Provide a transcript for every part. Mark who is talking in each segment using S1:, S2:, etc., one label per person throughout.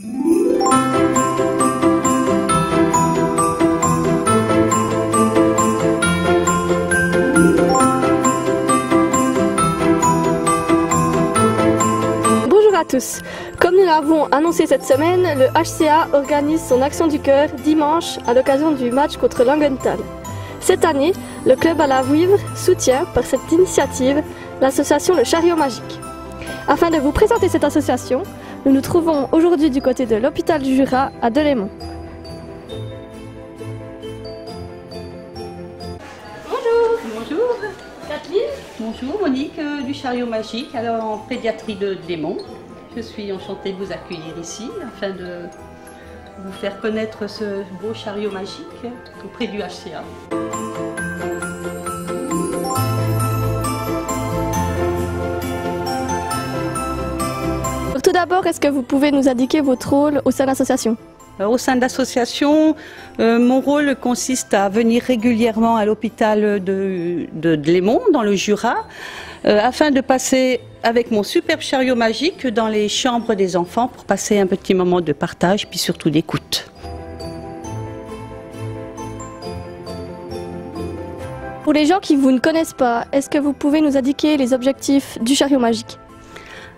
S1: Bonjour à tous. Comme nous l'avons annoncé cette semaine, le HCA organise son Action du Cœur dimanche à l'occasion du match contre Langenthal. Cette année, le club à la Vouivre soutient par cette initiative l'association Le Chariot Magique. Afin de vous présenter cette association, nous nous trouvons aujourd'hui du côté de l'hôpital du Jura à Delémont. Bonjour.
S2: Bonjour.
S1: Kathleen.
S2: Bonjour, Monique du Chariot Magique, alors en pédiatrie de Delémont. Je suis enchantée de vous accueillir ici afin de vous faire connaître ce beau chariot magique auprès du HCA.
S1: Tout d'abord, est-ce que vous pouvez nous indiquer votre rôle au sein de l'association ?
S2: Au sein de l'association, mon rôle consiste à venir régulièrement à l'hôpital de Delémont, dans le Jura, afin de passer avec mon superbe chariot magique dans les chambres des enfants pour passer un petit moment de partage, puis surtout d'écoute.
S1: Pour les gens qui vous ne connaissent pas, est-ce que vous pouvez nous indiquer les objectifs du chariot magique ?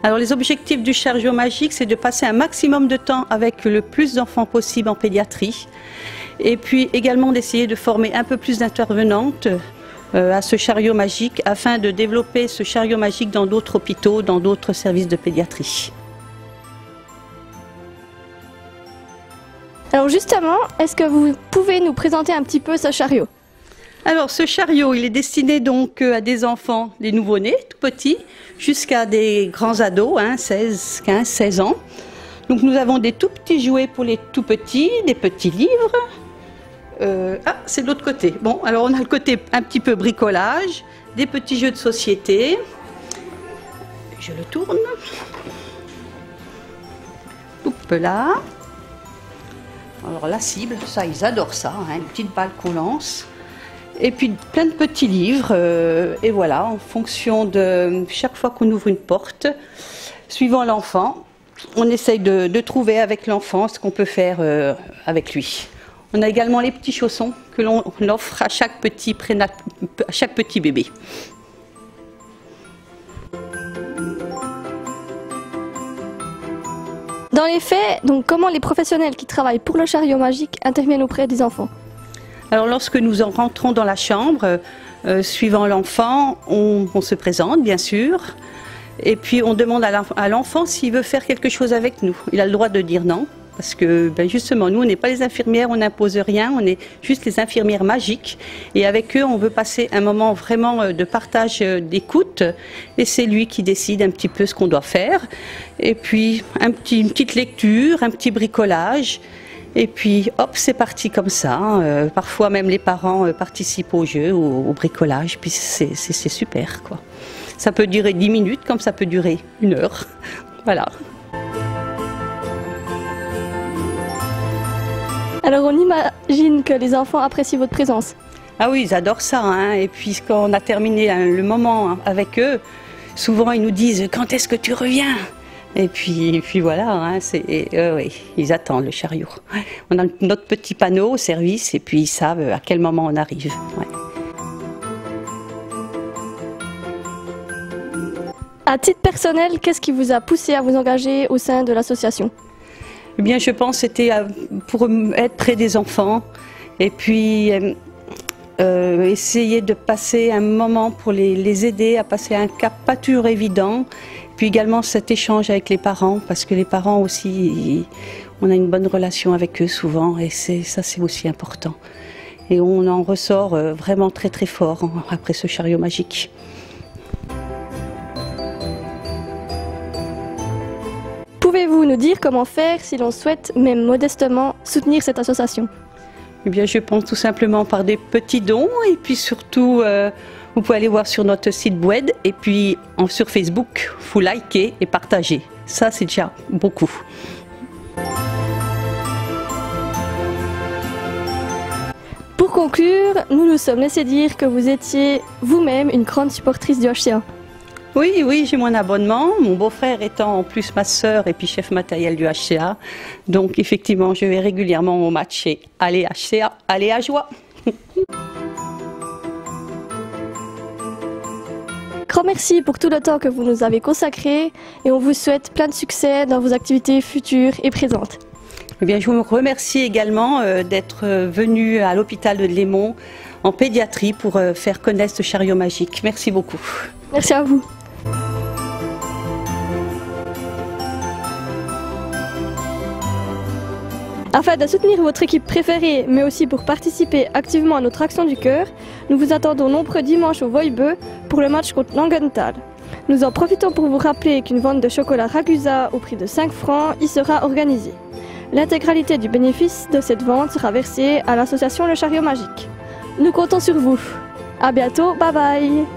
S2: Alors les objectifs du chariot magique, c'est de passer un maximum de temps avec le plus d'enfants possible en pédiatrie, et puis également d'essayer de former un peu plus d'intervenantes à ce chariot magique afin de développer ce chariot magique dans d'autres hôpitaux, dans d'autres services de pédiatrie.
S1: Alors justement, est-ce que vous pouvez nous présenter un petit peu ce chariot ?
S2: Alors ce chariot, il est destiné donc à des enfants, des nouveau-nés, tout petits, jusqu'à des grands ados, 16, 15, 16 ans. Donc nous avons des tout petits jouets pour les tout petits, des petits livres. C'est de l'autre côté. Bon, alors on a le côté un petit peu bricolage, des petits jeux de société. Je le tourne. Hop là. Alors la cible, ça ils adorent ça, une petite balle qu'on lance. Et puis plein de petits livres, et voilà, en fonction de chaque fois qu'on ouvre une porte, suivant l'enfant, on essaye de trouver avec l'enfant ce qu'on peut faire avec lui. On a également les petits chaussons que l'on offre à chaque petit bébé.
S1: Dans les faits, donc comment les professionnels qui travaillent pour le chariot magique interviennent auprès des enfants ?
S2: Alors lorsque nous rentrons dans la chambre, suivant l'enfant, on se présente bien sûr, et puis on demande à l'enfant s'il veut faire quelque chose avec nous. Il a le droit de dire non, parce que justement nous on n'est pas les infirmières, on n'impose rien, on est juste les infirmières magiques, et avec eux on veut passer un moment vraiment de partage, d'écoute, et c'est lui qui décide un petit peu ce qu'on doit faire, et puis une petite lecture, un petit bricolage. Et puis, hop, c'est parti comme ça. Parfois, même les parents participent au jeu, au bricolage. Puis, c'est super, quoi. Ça peut durer 10 minutes, comme ça peut durer 1 heure. Voilà.
S1: Alors, on imagine que les enfants apprécient votre présence.
S2: Ah oui, ils adorent ça. Et puis, quand on a terminé le moment avec eux, souvent, ils nous disent « Quand est-ce que tu reviens ?» Et puis voilà, oui, ils attendent le chariot. On a notre petit panneau au service et puis ils savent à quel moment on arrive. Ouais.
S1: À titre personnel, qu'est-ce qui vous a poussé à vous engager au sein de l'association ?
S2: Eh bien, je pense que c'était pour être près des enfants et puis essayer de passer un moment pour les aider à passer un cap pas toujours évident. Puis également cet échange avec les parents, parce que les parents aussi, on a une bonne relation avec eux souvent, et ça c'est aussi important. Et on en ressort vraiment très très fort après ce chariot magique.
S1: Pouvez-vous nous dire comment faire si l'on souhaite, même modestement, soutenir cette association ?
S2: Eh bien, je pense tout simplement par des petits dons, et puis surtout... vous pouvez aller voir sur notre site web et puis sur Facebook, vous likez et partagez. Ça, c'est déjà beaucoup.
S1: Pour conclure, nous nous sommes laissés dire que vous étiez vous-même une grande supportrice du HCA.
S2: Oui, oui, j'ai mon abonnement. Mon beau-frère étant en plus ma sœur et puis chef matériel du HCA. Donc effectivement, je vais régulièrement au match et allez HCA, allez à joie.
S1: Grand merci pour tout le temps que vous nous avez consacré et on vous souhaite plein de succès dans vos activités futures et présentes.
S2: Eh bien, je vous remercie également d'être venu à l'hôpital de Lémont en pédiatrie pour faire connaître ce chariot magique. Merci beaucoup.
S1: Merci à vous. Afin de soutenir votre équipe préférée, mais aussi pour participer activement à notre action du cœur, nous vous attendons nombreux dimanches au Voibeux pour le match contre Langenthal. Nous en profitons pour vous rappeler qu'une vente de chocolat Ragusa au prix de 5 francs y sera organisée. L'intégralité du bénéfice de cette vente sera versée à l'association Le Chariot Magique. Nous comptons sur vous. À bientôt, bye bye.